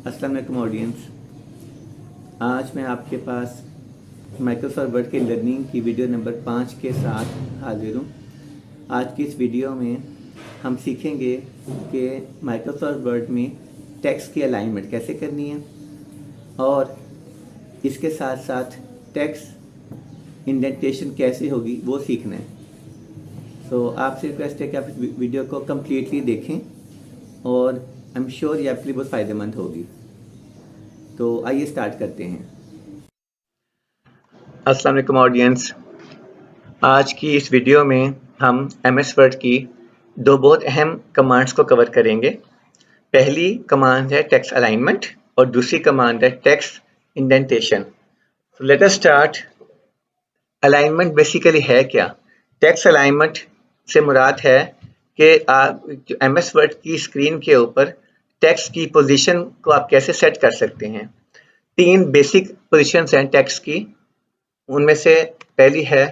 अस्सलाम वालेकुम ऑडियंस। आज मैं आपके पास माइक्रोसॉफ्ट वर्ड के लर्निंग की वीडियो नंबर 5 के साथ हाजिर हूँ। आज की इस वीडियो में हम सीखेंगे कि माइक्रोसॉफ्ट वर्ड में टेक्स्ट की अलाइनमेंट कैसे करनी है और इसके साथ साथ टेक्स्ट इंडेंटेशन कैसे होगी वो सीखना है। सो आपसे रिक्वेस्ट है कि आप इस वीडियो को कम्प्लीटली देखें और आई एम श्योर ये आपके लिए बहुत फ़ायदेमंद होगी। तो आइए स्टार्ट करते हैं। अस्सलाम वालेकुम ऑडियंस। आज की इस वीडियो में हम एमएस वर्ड की दो बहुत अहम कमांड्स को कवर करेंगे। पहली कमांड है टेक्स्ट अलाइनमेंट और दूसरी कमांड है text indentation. Let us start. Alignment basically है क्या? टेक्स्ट अलाइनमेंट से मुराद है कि आप एमएस वर्ड की स्क्रीन के ऊपर टेक्स्ट की पोजीशन को आप कैसे सेट कर सकते हैं। तीन बेसिक पोजीशंस हैं टेक्स्ट की। उनमें से पहली है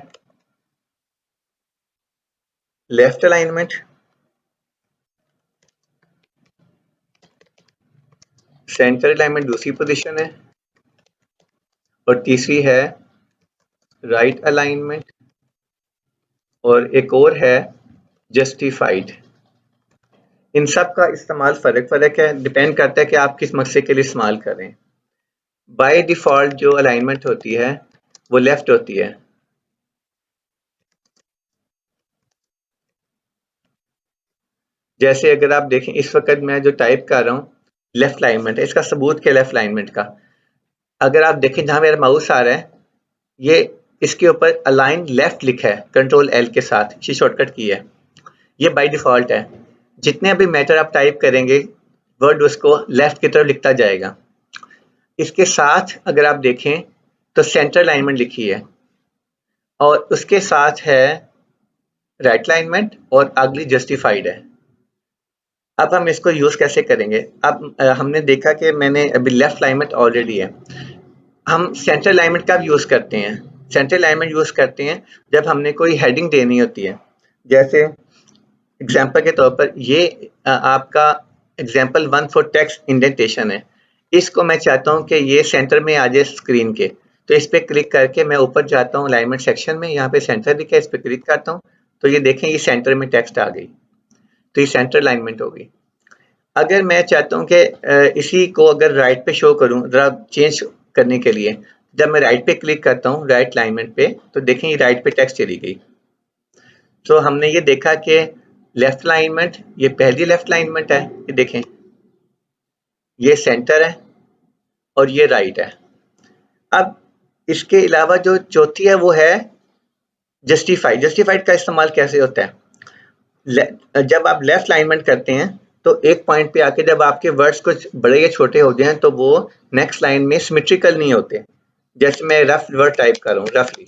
लेफ्ट अलाइनमेंट, सेंटर अलाइनमेंट दूसरी पोजीशन है और तीसरी है राइट अलाइनमेंट और एक और है जस्टिफाइड। इन सब का इस्तेमाल फ़र्क है, डिपेंड करता है कि आप किस मकसद के लिए इस्तेमाल कर रहे हैं। बाय डिफ़ॉल्ट जो अलाइनमेंट होती है वो लेफ्ट होती है। जैसे अगर आप देखें इस वक्त मैं जो टाइप कर रहा हूँ लेफ्ट अलाइनमेंट है, इसका सबूत क्या लेफ्ट अलाइनमेंट का? अगर आप देखें जहाँ मेरा माउस आ रहा है ये इसके ऊपर अलाइन लेफ्ट लिखा है, कंट्रोल एल के साथ, ये शॉर्टकट की है। ये बाय डिफ़ॉल्ट है। जितने भी मैटर आप टाइप करेंगे वर्ड उसको लेफ्ट की तरफ लिखता जाएगा। इसके साथ अगर आप देखें तो सेंटर अलाइनमेंट लिखी है और उसके साथ है राइट अलाइनमेंट और अगली जस्टिफाइड है। अब हम इसको यूज़ कैसे करेंगे? अब हमने देखा कि मैंने अभी लेफ्ट अलाइनमेंट ऑलरेडी है। हम सेंटर अलाइनमेंट का भी यूज़ करते हैं। सेंटर अलाइनमेंट यूज़ करते हैं जब हमने कोई हेडिंग देनी होती है। जैसे एग्जांपल के तौर पर ये आपका एग्जांपल 1 फॉर टेक्स्ट इंडेंटेशन है। इसको मैं चाहता हूँ कि ये सेंटर में आ जाए स्क्रीन के, तो इस पर क्लिक करके मैं ऊपर जाता हूँ अलाइनमेंट सेक्शन में, यहाँ पे सेंटर दिखा है, इस पर क्लिक करता हूँ तो ये देखें ये सेंटर में टेक्स्ट आ गई, तो ये सेंटर अलाइनमेंट होगी। अगर मैं चाहता हूँ कि इसी को अगर राइट पे शो करूँ ज़रा चेंज करने के लिए, जब मैं राइट पे क्लिक करता हूँ राइट अलाइनमेंट पे तो देखें ये राइट पे टेक्स्ट चली गई। तो हमने ये देखा कि लेफ्ट अलाइनमेंट, ये पहली लेफ्ट अलाइनमेंट है, ये देखें ये सेंटर है और ये राइट है। अब इसके अलावा जो चौथी है वो है जस्टिफाइड। जस्टिफाइड का इस्तेमाल कैसे होता है? जब आप लेफ्ट अलाइनमेंट करते हैं तो एक पॉइंट पे आके जब आपके वर्ड्स कुछ बड़े या छोटे हो जाएं तो वो नेक्स्ट लाइन में सिमेट्रिकल नहीं होते। जैसे मैं रफ वर्ड टाइप कर रहा हूँ, रफली,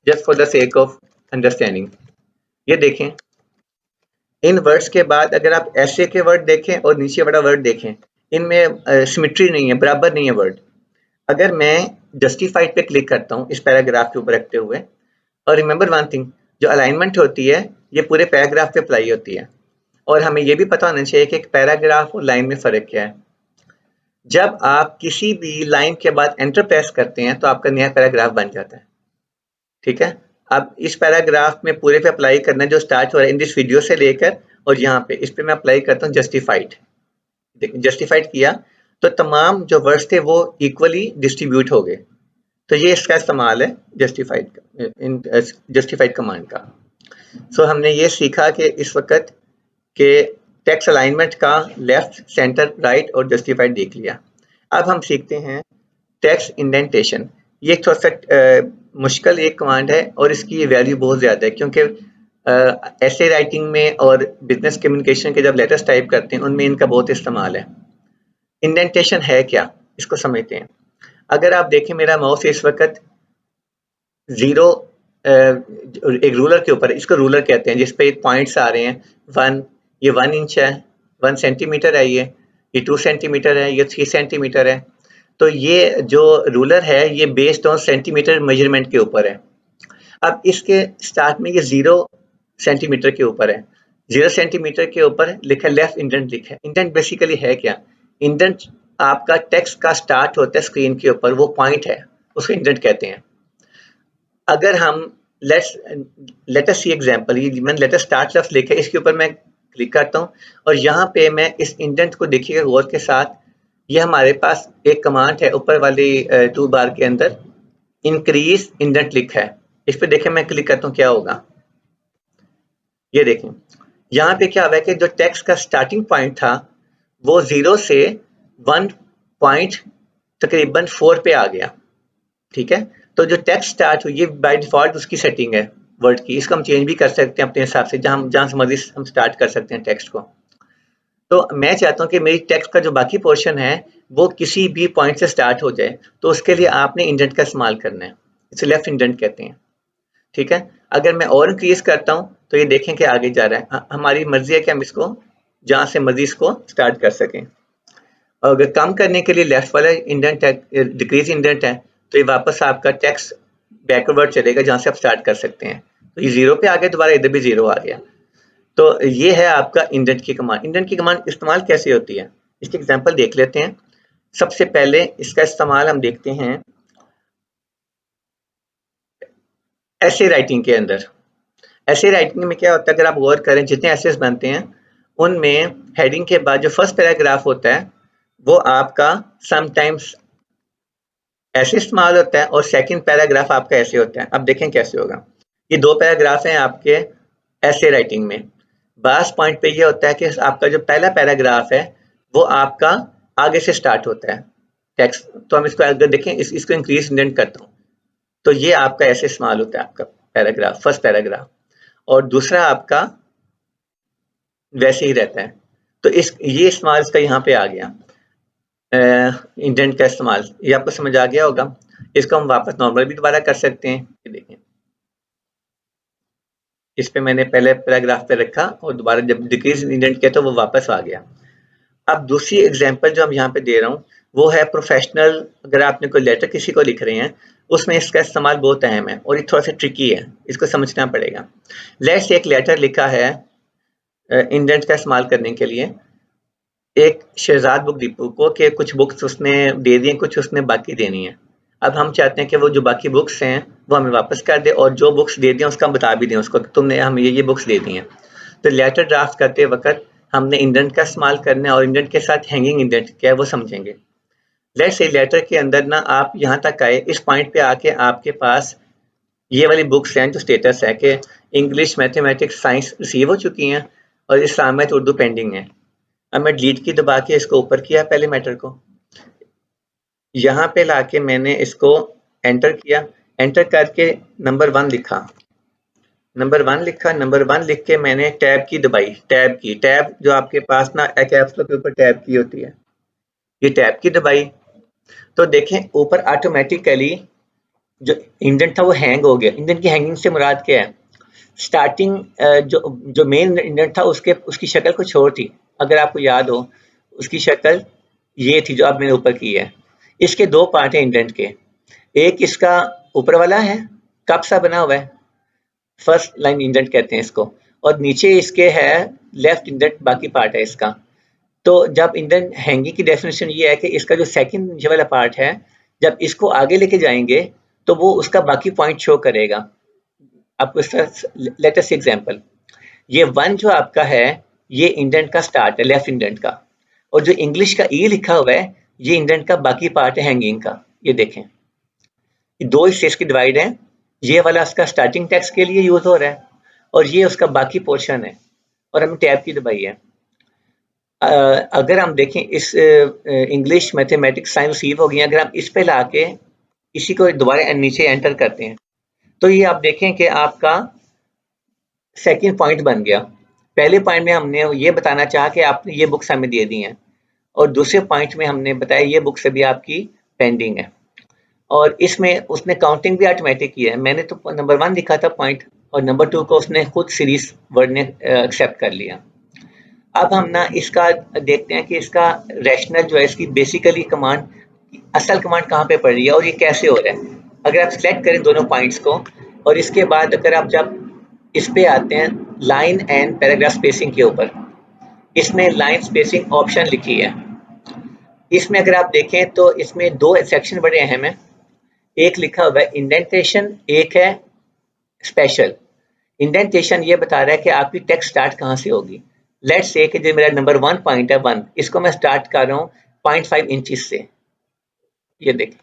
just for the sake of understanding. ये देखें इन वर्ड्स के बाद अगर आप ऐसे के वर्ड देखें और नीचे वाला वर्ड देखें, इनमें सिमेट्री नहीं है, बराबर नहीं है वर्ड। अगर मैं जस्टिफाइड पे क्लिक करता हूँ इस पैराग्राफ के ऊपर रखते हुए, और रिमेंबर वन थिंग, जो अलाइनमेंट होती है ये पूरे पैराग्राफ पे अप्लाई होती है और हमें ये भी पता होना चाहिए कि एक पैराग्राफ और लाइन में फ़र्क क्या है। जब आप किसी भी लाइन के बाद एंटर प्रेस करते हैं तो आपका नया पैराग्राफ बन जाता है। ठीक है, अब इस पैराग्राफ में पूरे पे अप्लाई करना है जो स्टार्ट हो रहा है इन दिस वीडियो से लेकर, और यहाँ पे इस पे मैं अप्लाई करता हूँ जस्टिफाइड। देखिए जस्टिफाइड किया तो तमाम जो वर्ड्स थे वो इक्वली डिस्ट्रीब्यूट हो गए। तो ये इसका इस्तेमाल है जस्टिफाइड कमांड का। सो हमने ये सीखा कि इस वक्त के टेक्स्ट अलाइनमेंट का लेफ्ट, सेंटर, राइट और जस्टिफाइड देख लिया। अब हम सीखते हैं टेक्स्ट इंडेंटेशन। ये एक थोड़ा सा मुश्किल एक कमांड है और इसकी वैल्यू बहुत ज़्यादा है, क्योंकि ऐसे राइटिंग में और बिजनेस कम्युनिकेशन के जब लेटर्स टाइप करते हैं उनमें इनका बहुत इस्तेमाल है। इंडेंटेशन है क्या, इसको समझते हैं। अगर आप देखें मेरा माउस इस वक्त जीरो एक रूलर के ऊपर, इसको रूलर कहते हैं, जिस पे पॉइंट्स आ रहे हैं 1, ये 1 इंच है, 1 सेंटीमीटर है, ये 2 सेंटीमीटर है, ये 3 सेंटीमीटर है। तो ये जो रूलर है ये बेस्ड ऑन सेंटीमीटर मेजरमेंट के ऊपर है। अब इसके स्टार्ट में ये 0 सेंटीमीटर के ऊपर है, 0 सेंटीमीटर के ऊपर लिखा लेफ्ट इंडेंट लिखा है। इंडेंट बेसिकली है क्या? इंडेंट आपका टेक्स्ट का स्टार्ट होता है स्क्रीन के ऊपर, वो पॉइंट है, उसको इंडेंट कहते हैं। अगर हम लेट अस सी एग्जांपल, ये मैंने लेट अस स्टार्ट लफ्ज लिखा है, इसके ऊपर मैं क्लिक करता हूँ और यहाँ पे मैं इस इंडेंट को देखिएगा गौर के साथ। ये हमारे पास एक कमांड है ऊपर वाली टूल बार के अंदर, इंक्रीज इंडेंट लिखा है। इस पे देखें, मैं क्लिक करता हूँ, क्या होगा ये देखें। यहाँ पे क्या हुआ है कि जो टेक्स्ट का स्टार्टिंग पॉइंट था वो 0 से 1 पॉइंट तकरीबन 4 पे आ गया। ठीक है, तो जो टेक्स्ट स्टार्ट हुई, ये बाय डिफॉल्ट उसकी सेटिंग है वर्ड की। इसको हम चेंज भी कर सकते हैं अपने हिसाब से, जहां से मर्जी हम स्टार्ट कर सकते हैं टेक्स्ट को। तो मैं चाहता हूं कि मेरी टेक्स्ट का जो बाकी पोर्शन है वो किसी भी पॉइंट से स्टार्ट हो जाए, तो उसके लिए आपने इंडेंट का इस्तेमाल करना है। इसे लेफ्ट इंडेंट कहते हैं। ठीक है, अगर मैं और इंक्रीज करता हूं तो ये देखें कि आगे जा रहा है। हमारी मर्जी है कि हम इसको जहां से मर्जी इसको स्टार्ट कर सकें। और अगर कम करने के लिए लेफ्ट वाला इंडेंट है, डिक्रीज इंडेंट है, तो ये वापस आपका टेक्स्ट बैकवर्ड चलेगा जहां से आप स्टार्ट कर सकते हैं। तो ये 0 पे आ गया, दोबारा इधर भी 0 आ गया। तो ये है आपका इंडेंट की कमांड। इंडेंट की कमांड इस्तेमाल कैसे होती है, इसकी एग्जांपल देख लेते हैं। सबसे पहले इसका इस्तेमाल हम देखते हैं ऐसे राइटिंग के अंदर। ऐसे राइटिंग में क्या होता है, अगर आप गौर करें, जितने एसेस बनते हैं उनमें हेडिंग के बाद जो फर्स्ट पैराग्राफ होता है वो आपका समटाइम्स ऐसे इस्तेमाल होता है और सेकंड पैराग्राफ आपका ऐसे होता है। अब देखें कैसे होगा। ये 2 पैराग्राफ हैं आपके ऐसे राइटिंग में। बास पॉइंट पे ये होता है कि आपका जो पहला पैराग्राफ है वो आपका आगे से स्टार्ट होता है टेक्स्ट। तो हम इसको अगर देखें, इसको इंक्रीज इंडेंट करता हूँ, तो ये आपका ऐसे इस्तेमाल होता है आपका पैराग्राफ, फर्स्ट पैराग्राफ। और दूसरा आपका वैसे ही रहता है। तो ये इस्तेमाल इसका यहाँ पे आ गया, इंडेंट का इस्तेमाल। ये आपको समझ आ गया होगा। इसको हम वापस नॉर्मल भी दोबारा कर सकते हैं। ये देखें, इस पे मैंने पहले पैराग्राफ पे रखा और दोबारा जब डिक्रीज इंडेंट किया तो वो वापस आ गया। अब दूसरी एग्जांपल जो हम यहाँ पे दे रहा हूँ वो है प्रोफेशनल। अगर आपने कोई लेटर किसी को लिख रहे हैं, उसमें इसका इस्तेमाल बहुत अहम है और ये थोड़ा सा ट्रिकी है, इसको समझना पड़ेगा। लेट्स एक लेटर लिखा है इंडेंट का इस्तेमाल करने के लिए एक शहजाद बुक डिपो को, कि कुछ बुक्स उसने दे दी हैं, कुछ उसने बाकी देनी है। अब हम चाहते हैं कि वो जो बाकी बुक्स हैं वो हमें वापस कर दे और जो बुक्स दे दी हैं उसका बता भी दें उसको, तुमने हमें ये बुक्स दे दी हैं। तो लेटर ड्राफ्ट करते वक्त हमने इंडेंट का इस्तेमाल करना है और इंडेंट के साथ हैंगिंग इंडेंट क्या है वो समझेंगे। लेट्स से लेटर के अंदर ना आप यहाँ तक आए, इस पॉइंट पे आके आपके पास ये वाली बुक्स हैं जो स्टेटस है कि इंग्लिश, मैथमेटिक्स, साइंस रिसीव हो चुकी हैं और इस्लामियत, उर्दू पेंडिंग है। अब मैं डिलीट की दबा के इसको ऊपर किया पहले मैटर को, यहाँ पे लाके मैंने इसको एंटर किया। एंटर करके नंबर 1 लिखा, नंबर 1 लिखा। नंबर 1 लिख के मैंने टैब की दबाई, टैब जो आपके पास ना कैप्स लॉक के ऊपर टैब की होती है, ये टैब की दबाई। तो देखें ऊपर ऑटोमेटिकली जो इंडेंट था वो हैंग हो गया। इंडेंट की हैंगिंग से मुराद क्या है, स्टार्टिंग जो जो मेन इंडेंट था उसकी शक्ल कुछ और थी। अगर आपको याद हो, उसकी शक्ल ये थी जो अब मैंने ऊपर की है। इसके 2 पार्ट हैं इंडेंट के। एक इसका ऊपर वाला है, कप सा बना हुआ है, फर्स्ट लाइन इंडेंट कहते हैं इसको, और नीचे इसके है लेफ्ट इंडेंट, बाकी पार्ट है इसका। तो जब इंडेंट हैंगिंग की डेफिनेशन ये है कि इसका जो सेकंड नीचे वाला पार्ट है, जब इसको आगे लेके जाएंगे तो वो उसका बाकी पॉइंट शो करेगा। आपको इसका लेट अस एग्जांपल, ये 1 जो आपका है ये इंडेंट का स्टार्ट है, लेफ्ट इंडेंट का। और जो इंग्लिश का ई लिखा हुआ है ये इंडेंट का बाकी पार्ट है, हैंगिंग का। ये देखें, ये 2 हिस्से इसकी डिवाइड है। ये वाला उसका स्टार्टिंग टेक्स्ट के लिए यूज हो रहा है और ये उसका बाकी पोर्शन है, और हमने टैब की दबाई है। अगर हम देखें इस इंग्लिश, मैथमेटिक्स, साइंस रिसीव हो गई, अगर हम इस पे लाके इसी को दोबारा नीचे एंटर करते हैं तो ये आप देखें कि आपका सेकंड पॉइंट बन गया। पहले पॉइंट में हमने ये बताना चाहा कि आपने ये बुक्स हमें दे दी हैं, और दूसरे पॉइंट में हमने बताया ये बुक्स अभी आपकी पेंडिंग है। और इसमें उसने काउंटिंग भी ऑटोमेटिक की है। मैंने तो नंबर 1 लिखा था पॉइंट, और नंबर 2 को उसने खुद सीरीज वर्ड ने एक्सेप्ट कर लिया। अब हम ना इसका देखते हैं कि इसका रैशनल जो है, इसकी बेसिकली कमांड, असल कमांड कहाँ पे पड़ रही है और ये कैसे हो रहा है। अगर आप सिलेक्ट करें दोनों पॉइंट्स को, और इसके बाद अगर आप जब इस पे आते हैं लाइन एंड पैराग्राफ स्पेसिंग के ऊपर, इसमें लाइन स्पेसिंग ऑप्शन लिखी है। इसमें अगर आप देखें तो इसमें दो सेक्शन बड़े अहम हैं। एक लिखा हुआ है इंडेंटेशन, एक है स्पेशल। इंडेंटेशन ये बता रहा है कि आपकी टेक्स्ट स्टार्ट कहाँ से होगी। लेट्स से कि जो मेरा नंबर 1 पॉइंट है 1, इसको मैं स्टार्ट कर रहा हूँ 0.5 इंचेस से। ये देखें,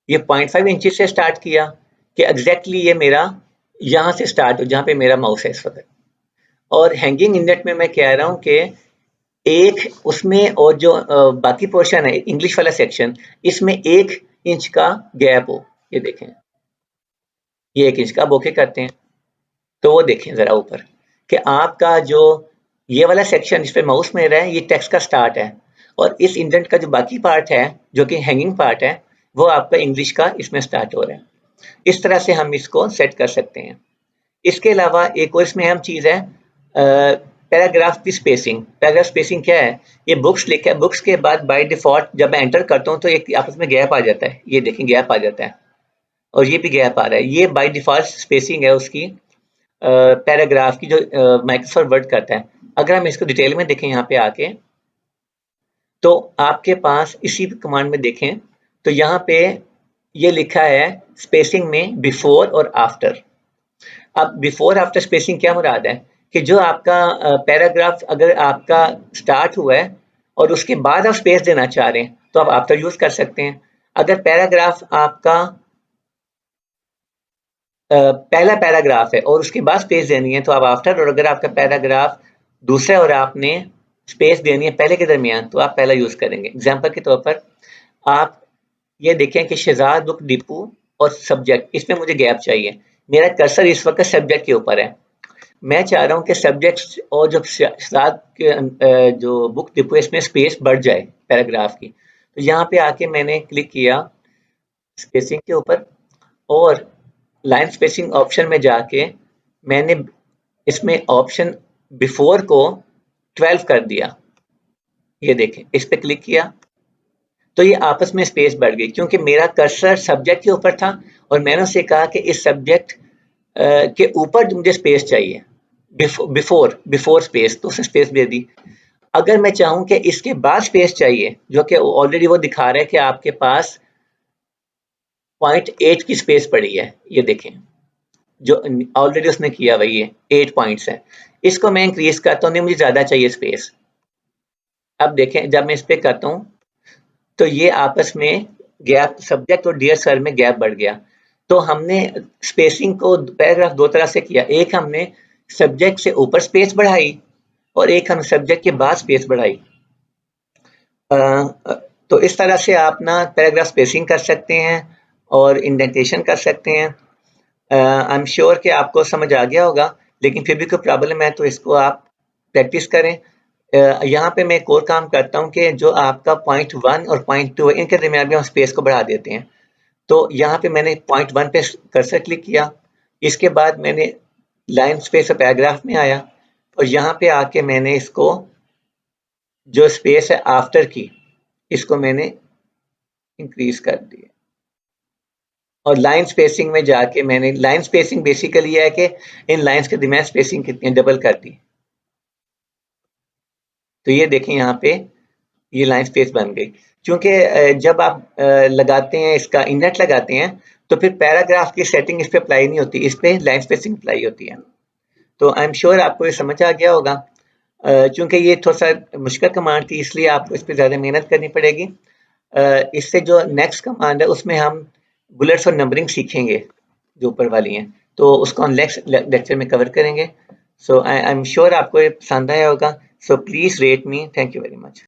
ये 0.5 इंचेस से स्टार्ट किया कि एग्जैक्टली ये मेरा यहाँ से स्टार्ट हो जहाँ पे मेरा माउस है इस वक्त। और हैंगिंग इंडेंट में मैं कह रहा हूँ कि एक उसमें और जो बाकी पोर्शन है इंग्लिश वाला सेक्शन, इसमें 1 इंच का गैप हो। ये देखें, ये 1 इंच का। अब ओके करते हैं तो वो देखें ज़रा ऊपर कि आपका जो ये वाला सेक्शन जिस पे माउस मेरा है ये टेक्स्ट का स्टार्ट है, और इस इंडेंट का जो बाकी पार्ट है जो कि हैंगिंग पार्ट है वो आपका इंग्लिश का इसमें स्टार्ट हो रहा है। इस तरह से हम इसको सेट कर सकते हैं। इसके अलावा एक और इसमें अहम चीज़ है पैराग्राफ की स्पेसिंग। पैराग्राफ स्पेसिंग क्या है? ये बुक्स लिखा है, बुक्स के बाद बाय डिफॉल्ट जब मैं एंटर करता हूँ तो एक आपस में गैप आ जाता है। ये देखें गैप आ जाता है, और ये भी गैप आ रहा है। ये बाय डिफॉल्ट स्पेसिंग है उसकी पैराग्राफ की जो माइक्रोसॉफ्ट वर्ड करता है। अगर हम इसको डिटेल में देखें यहाँ पे आके, तो आपके पास इसी कमांड में देखें तो यहाँ पे ये लिखा है स्पेसिंग में बिफोर और आफ्टर। अब बिफोर आफ्टर स्पेसिंग क्या मुराद है कि जो आपका पैराग्राफ अगर आपका स्टार्ट हुआ है और उसके बाद आप स्पेस देना चाह रहे हैं तो आप आफ्टर यूज कर सकते हैं। अगर पैराग्राफ आपका पहला पैराग्राफ है और उसके बाद स्पेस देनी है तो आप आफ्टर, और अगर आपका पैराग्राफ दूसरा और आपने स्पेस देनी है पहले के दरमियान तो आप पहला यूज करेंगे। एग्जाम्पल के तौर पर आप ये देखें कि शहजाद बुक डिपो और सब्जेक्ट, इसमें मुझे गैप चाहिए। मेरा कर्सर इस वक्त सब्जेक्ट के ऊपर है। मैं चाह रहा हूँ कि सब्जेक्ट और जो शहजाद के जो बुक डिपो इसमें स्पेस बढ़ जाए पैराग्राफ की। तो यहाँ पे आके मैंने क्लिक किया स्पेसिंग के ऊपर, और लाइन स्पेसिंग ऑप्शन में जाके मैंने इसमें ऑप्शन बिफोर को 12 कर दिया। ये देखें, इस पे क्लिक किया तो ये आपस में स्पेस बढ़ गई क्योंकि मेरा कर्सर सब्जेक्ट के ऊपर था और मैंने उससे कहा कि इस सब्जेक्ट के ऊपर मुझे स्पेस चाहिए, बिफोर बिफोर स्पेस, तो उसने स्पेस दे दी। अगर मैं चाहूं कि इसके बाद स्पेस चाहिए, जो कि ऑलरेडी वो दिखा रहा है कि आपके पास 0.8 की स्पेस पड़ी है। ये देखें जो ऑलरेडी उसने किया हुआ ये 8 पॉइंट्स है। इसको मैं इंक्रीज करता हूँ, नहीं मुझे ज्यादा चाहिए स्पेस। अब देखें जब मैं इस पे करता हूँ तो ये आपस में गैप, सब्जेक्ट और डियर सर में गैप बढ़ गया। तो हमने स्पेसिंग को पैराग्राफ दो तरह से किया। एक हमने सब्जेक्ट से ऊपर स्पेस बढ़ाई और एक हम सब्जेक्ट के बाद स्पेस बढ़ाई। तो इस तरह से आप ना पैराग्राफ स्पेसिंग कर सकते हैं और इंडेंटेशन कर सकते हैं। आई एम श्योर कि आपको समझ आ गया होगा, लेकिन फिर भी कोई प्रॉब्लम है तो इसको आप प्रैक्टिस करें। यहाँ पे मैं एक और काम करता हूँ कि जो आपका पॉइंट 1 और पॉइंट 2 इनके दरमियान भी हम स्पेस को बढ़ा देते हैं। तो यहाँ पे मैंने पॉइंट 1 पे कर्सर क्लिक किया, इसके बाद मैंने लाइन स्पेस और पैराग्राफ में आया और यहाँ पे आके मैंने इसको जो स्पेस है आफ्टर की, इसको मैंने इंक्रीज कर दिया और लाइन स्पेसिंग में जाके मैंने लाइन स्पेसिंग बेसिकली है कि इन लाइंस के दरमियान स्पेसिंग कितनी डबल कर दी। तो ये देखें यहाँ पे ये लाइन स्पेस बन गई क्योंकि जब आप लगाते हैं इसका इंडेंट लगाते हैं तो फिर पैराग्राफ की सेटिंग इस पे अप्लाई नहीं होती, इस पे लाइन स्पेसिंग अप्लाई होती है। तो आई एम श्योर आपको ये समझ आ गया होगा। चूंकि ये थोड़ा सा मुश्किल कमांड थी इसलिए आपको इस पर ज़्यादा मेहनत करनी पड़ेगी। इससे जो नेक्स्ट कमांड है उसमें हम बुलेट्स और नंबरिंग सीखेंगे जो ऊपर वाली हैं, तो उसको हम नेक्स्ट लेक्चर में कवर करेंगे। सो आई एम श्योर आपको ये पसंद आया होगा। So please rate me. Thank you very much.